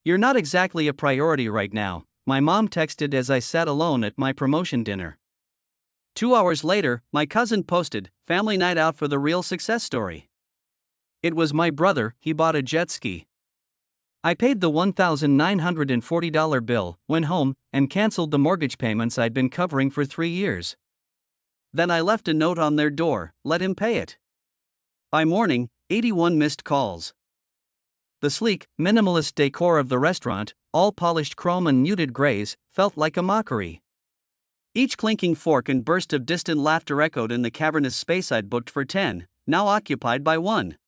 You're not exactly a priority right now, my mom texted as I sat alone at my promotion dinner. 2 hours later, my cousin posted, "Family night out for the real success story." It was my brother. He bought a jet ski. I paid the $1,940 bill, went home, and canceled the mortgage payments I'd been covering for 3 years. Then I left a note on their door, let him pay it. By morning, 81 missed calls. The sleek, minimalist decor of the restaurant, all polished chrome and muted grays, felt like a mockery. Each clinking fork and burst of distant laughter echoed in the cavernous space I'd booked for 10, now occupied by 1.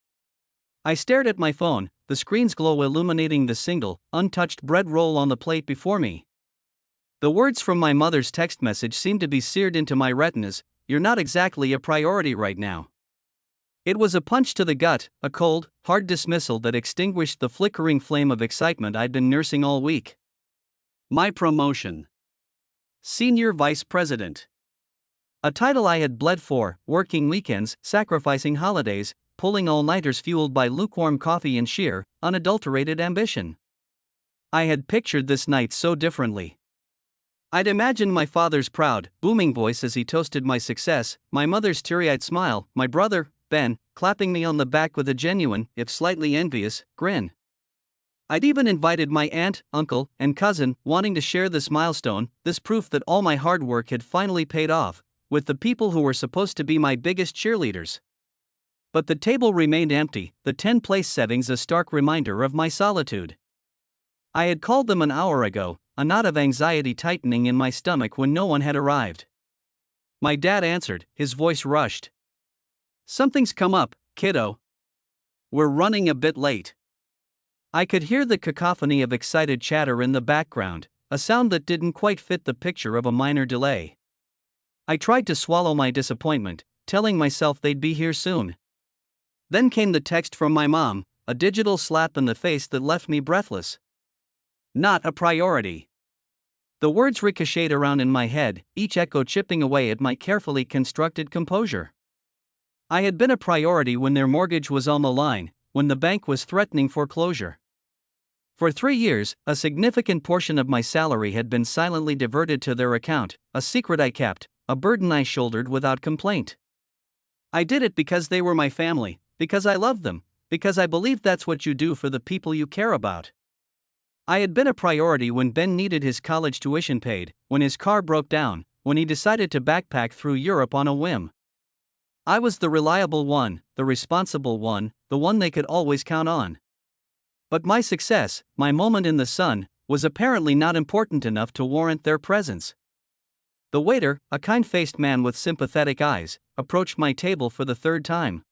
I stared at my phone, the screen's glow illuminating the single, untouched bread roll on the plate before me. The words from my mother's text message seemed to be seared into my retinas, "You're not exactly a priority right now." It was a punch to the gut, a cold, hard dismissal that extinguished the flickering flame of excitement I'd been nursing all week. My promotion. Senior Vice President. A title I had bled for, working weekends, sacrificing holidays, pulling all-nighters fueled by lukewarm coffee and sheer, unadulterated ambition. I had pictured this night so differently. I'd imagined my father's proud, booming voice as he toasted my success, my mother's teary-eyed smile, my brother, Ben, clapping me on the back with a genuine, if slightly envious, grin. I'd even invited my aunt, uncle, and cousin, wanting to share this milestone, this proof that all my hard work had finally paid off, with the people who were supposed to be my biggest cheerleaders. But the table remained empty, the 10 place settings a stark reminder of my solitude. I had called them an hour ago, a knot of anxiety tightening in my stomach when no one had arrived. My dad answered, his voice rushed. "Something's come up, kiddo. We're running a bit late." I could hear the cacophony of excited chatter in the background, a sound that didn't quite fit the picture of a minor delay. I tried to swallow my disappointment, telling myself they'd be here soon. Then came the text from my mom, a digital slap in the face that left me breathless. Not a priority. The words ricocheted around in my head, each echo chipping away at my carefully constructed composure. I had been a priority when their mortgage was on the line, when the bank was threatening foreclosure. For 3 years, a significant portion of my salary had been silently diverted to their account, a secret I kept, a burden I shouldered without complaint. I did it because they were my family, because I loved them, because I believed that's what you do for the people you care about. I had been a priority when Ben needed his college tuition paid, when his car broke down, when he decided to backpack through Europe on a whim. I was the reliable one, the responsible one, the one they could always count on. But my success, my moment in the sun, was apparently not important enough to warrant their presence. The waiter, a kind-faced man with sympathetic eyes, approached my table for the 3rd time.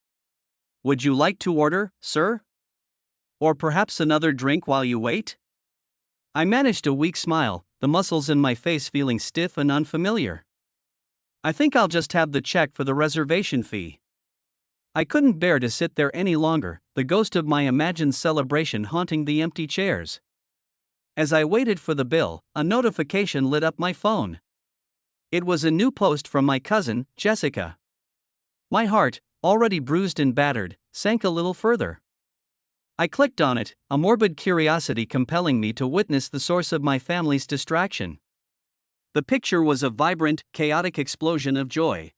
"Would you like to order, sir? Or perhaps another drink while you wait?" I managed a weak smile, the muscles in my face feeling stiff and unfamiliar. "I think I'll just have the check for the reservation fee." I couldn't bear to sit there any longer, the ghost of my imagined celebration haunting the empty chairs. As I waited for the bill, a notification lit up my phone. It was a new post from my cousin, Jessica. My heart, already bruised and battered, sank a little further. I clicked on it, a morbid curiosity compelling me to witness the source of my family's distraction. The picture was a vibrant, chaotic explosion of joy.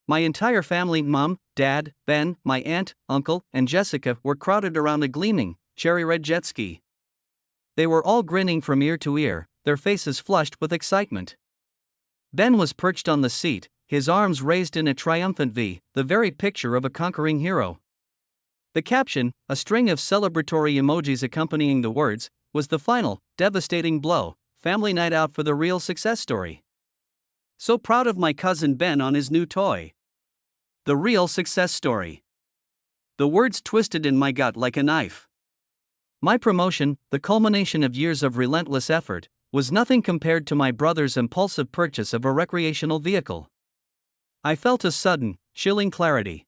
My entire family, Mom, Dad, Ben, my aunt, uncle, and Jessica, were crowded around a gleaming, cherry-red jet ski. They were all grinning from ear to ear, their faces flushed with excitement. Ben was perched on the seat, his arms raised in a triumphant V, the very picture of a conquering hero. The caption, a string of celebratory emojis accompanying the words, was the final, devastating blow: "Family night out for the real success story." So proud of my cousin Ben on his new toy. The real success story. The words twisted in my gut like a knife. My promotion, the culmination of years of relentless effort, was nothing compared to my brother's impulsive purchase of a recreational vehicle. I felt a sudden, chilling clarity.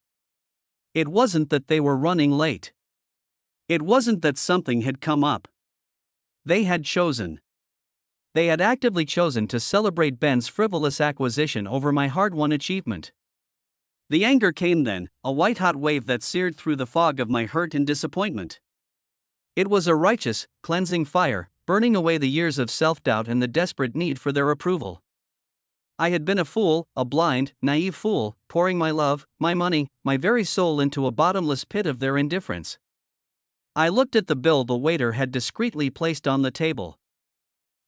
It wasn't that they were running late. It wasn't that something had come up. They had chosen. They had actively chosen to celebrate Ben's frivolous acquisition over my hard-won achievement. The anger came then, a white-hot wave that seared through the fog of my hurt and disappointment. It was a righteous, cleansing fire, burning away the years of self-doubt and the desperate need for their approval. I had been a fool, a blind, naive fool, pouring my love, my money, my very soul into a bottomless pit of their indifference. I looked at the bill the waiter had discreetly placed on the table.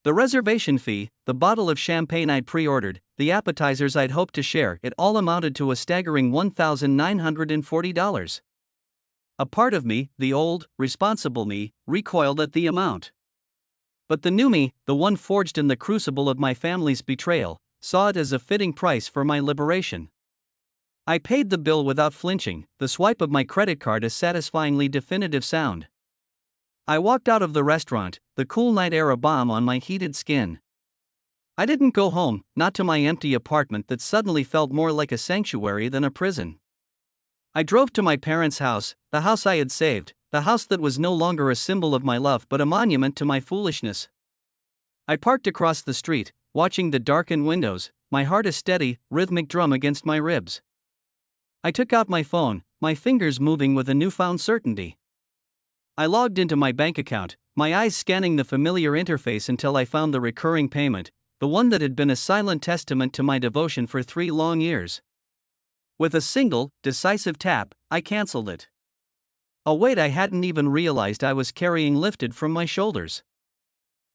The reservation fee, the bottle of champagne I'd pre-ordered, the appetizers I'd hoped to share, it all amounted to a staggering $1,940. A part of me, the old, responsible me, recoiled at the amount. But the new me, the one forged in the crucible of my family's betrayal, saw it as a fitting price for my liberation. I paid the bill without flinching, the swipe of my credit card a satisfyingly definitive sound. I walked out of the restaurant, the cool night air a balm on my heated skin. I didn't go home, not to my empty apartment that suddenly felt more like a sanctuary than a prison. I drove to my parents' house, the house I had saved, the house that was no longer a symbol of my love but a monument to my foolishness. I parked across the street, watching the darkened windows, my heart a steady, rhythmic drum against my ribs. I took out my phone, my fingers moving with a newfound certainty. I logged into my bank account, my eyes scanning the familiar interface until I found the recurring payment, the one that had been a silent testament to my devotion for 3 long years. With a single, decisive tap, I canceled it. A weight I hadn't even realized I was carrying lifted from my shoulders.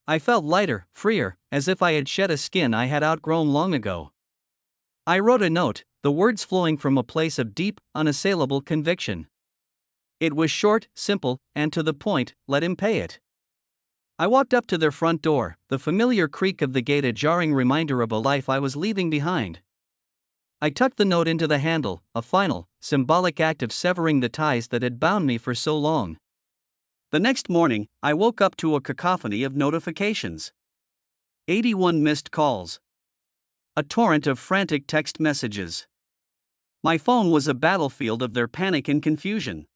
I felt lighter, freer, as if I had shed a skin I had outgrown long ago. I wrote a note, the words flowing from a place of deep, unassailable conviction. It was short, simple, and to the point, let him pay it. I walked up to their front door, the familiar creak of the gate a jarring reminder of a life I was leaving behind. I tucked the note into the handle, a final, symbolic act of severing the ties that had bound me for so long. The next morning, I woke up to a cacophony of notifications. 81 missed calls. A torrent of frantic text messages. My phone was a battlefield of their panic and confusion.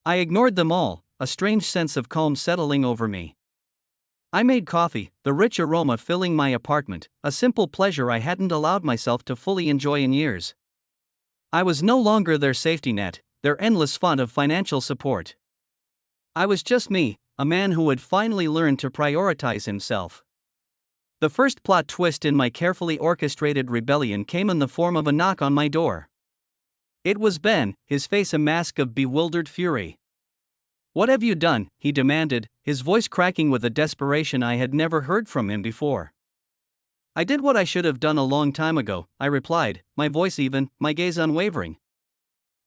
I ignored them all, a strange sense of calm settling over me. I made coffee, the rich aroma filling my apartment, a simple pleasure I hadn't allowed myself to fully enjoy in years. I was no longer their safety net, their endless fund of financial support. I was just me, a man who had finally learned to prioritize himself. The first plot twist in my carefully orchestrated rebellion came in the form of a knock on my door. It was Ben, his face a mask of bewildered fury. "What have you done?" he demanded, his voice cracking with a desperation I had never heard from him before. "I did what I should have done a long time ago," I replied, my voice even, my gaze unwavering.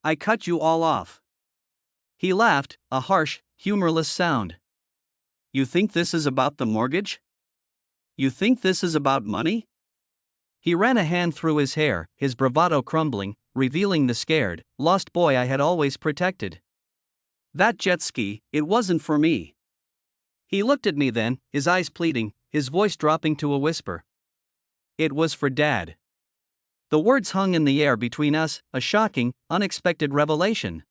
"I cut you all off." He laughed, a harsh, humorless sound. "You think this is about the mortgage? You think this is about money?" He ran a hand through his hair, his bravado crumbling, revealing the scared, lost boy I had always protected. "That jet ski, it wasn't for me." He looked at me then, his eyes pleading, his voice dropping to a whisper. "It was for Dad." The words hung in the air between us, a shocking, unexpected revelation.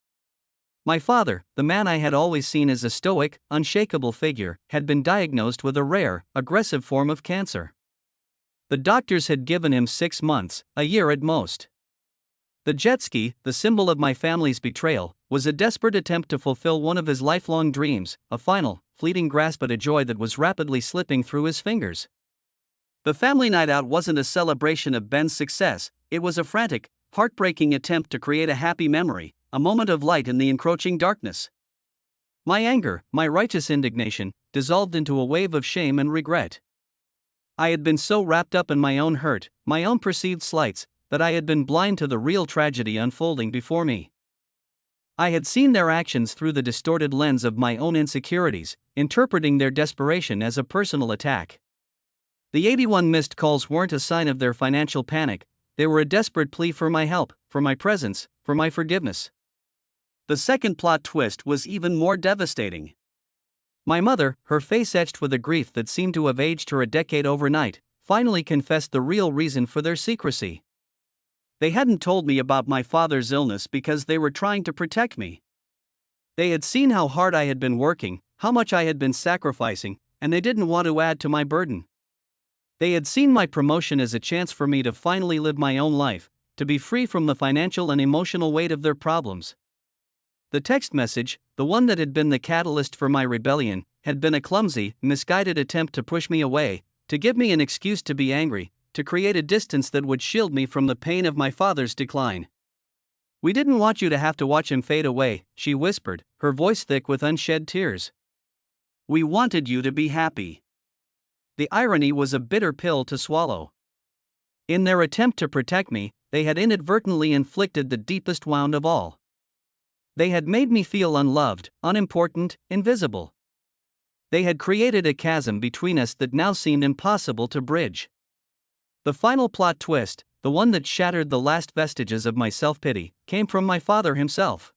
My father, the man I had always seen as a stoic, unshakable figure, had been diagnosed with a rare, aggressive form of cancer. The doctors had given him 6 months, a year at most. The jet ski, the symbol of my family's betrayal, was a desperate attempt to fulfill one of his lifelong dreams, a final, fleeting grasp at a joy that was rapidly slipping through his fingers. The family night out wasn't a celebration of Ben's success, it was a frantic, heartbreaking attempt to create a happy memory, a moment of light in the encroaching darkness. My anger, my righteous indignation, dissolved into a wave of shame and regret. I had been so wrapped up in my own hurt, my own perceived slights, that I had been blind to the real tragedy unfolding before me. I had seen their actions through the distorted lens of my own insecurities, interpreting their desperation as a personal attack. The 81 missed calls weren't a sign of their financial panic, they were a desperate plea for my help, for my presence, for my forgiveness. The second plot twist was even more devastating. My mother, her face etched with a grief that seemed to have aged her a decade overnight, finally confessed the real reason for their secrecy. They hadn't told me about my father's illness because they were trying to protect me. They had seen how hard I had been working, how much I had been sacrificing, and they didn't want to add to my burden. They had seen my promotion as a chance for me to finally live my own life, to be free from the financial and emotional weight of their problems. The text message, the one that had been the catalyst for my rebellion, had been a clumsy, misguided attempt to push me away, to give me an excuse to be angry, to create a distance that would shield me from the pain of my father's decline. "We didn't want you to have to watch him fade away," she whispered, her voice thick with unshed tears. "We wanted you to be happy." The irony was a bitter pill to swallow. In their attempt to protect me, they had inadvertently inflicted the deepest wound of all. They had made me feel unloved, unimportant, invisible. They had created a chasm between us that now seemed impossible to bridge. The final plot twist, the one that shattered the last vestiges of my self-pity, came from my father himself.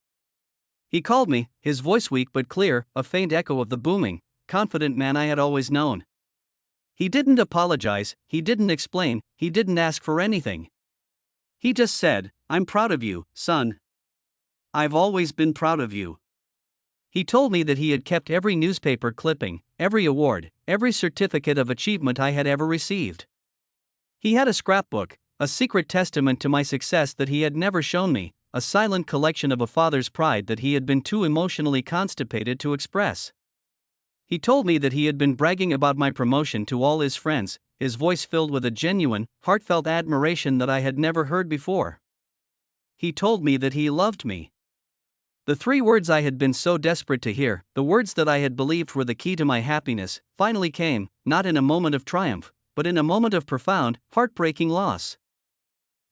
He called me, his voice weak but clear, a faint echo of the booming, confident man I had always known. He didn't apologize, he didn't explain, he didn't ask for anything. He just said, "I'm proud of you, son. I've always been proud of you." He told me that he had kept every newspaper clipping, every award, every certificate of achievement I had ever received. He had a scrapbook, a secret testament to my success that he had never shown me, a silent collection of a father's pride that he had been too emotionally constipated to express. He told me that he had been bragging about my promotion to all his friends, his voice filled with a genuine, heartfelt admiration that I had never heard before. He told me that he loved me. The three words I had been so desperate to hear, the words that I had believed were the key to my happiness, finally came, not in a moment of triumph, but in a moment of profound, heartbreaking loss.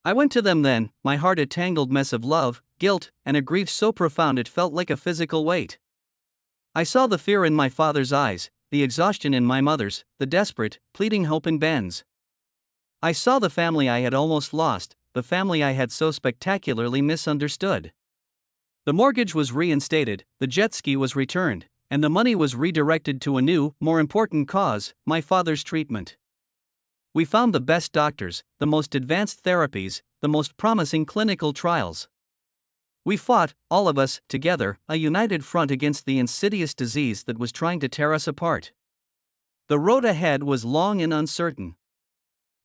I went to them then, my heart a tangled mess of love, guilt, and a grief so profound it felt like a physical weight. I saw the fear in my father's eyes, the exhaustion in my mother's, the desperate, pleading hope in Ben's. I saw the family I had almost lost, the family I had so spectacularly misunderstood. The mortgage was reinstated, the jet ski was returned, and the money was redirected to a new, more important cause, my father's treatment. We found the best doctors, the most advanced therapies, the most promising clinical trials. We fought, all of us, together, a united front against the insidious disease that was trying to tear us apart. The road ahead was long and uncertain.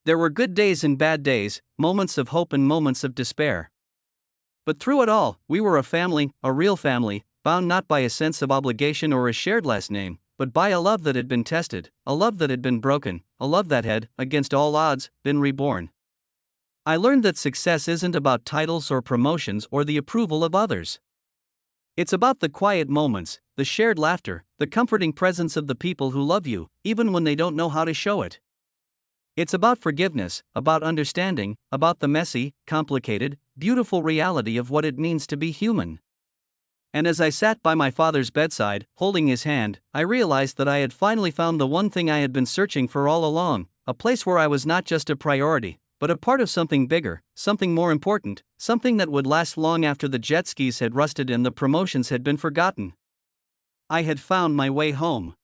There were good days and bad days, moments of hope and moments of despair. But through it all, we were a family, a real family, bound not by a sense of obligation or a shared last name, but by a love that had been tested, a love that had been broken, a love that had, against all odds, been reborn. I learned that success isn't about titles or promotions or the approval of others. It's about the quiet moments, the shared laughter, the comforting presence of the people who love you, even when they don't know how to show it. It's about forgiveness, about understanding, about the messy, complicated, beautiful reality of what it means to be human. And as I sat by my father's bedside, holding his hand, I realized that I had finally found the one thing I had been searching for all along, a place where I was not just a priority, but a part of something bigger, something more important, something that would last long after the jet skis had rusted and the promotions had been forgotten. I had found my way home.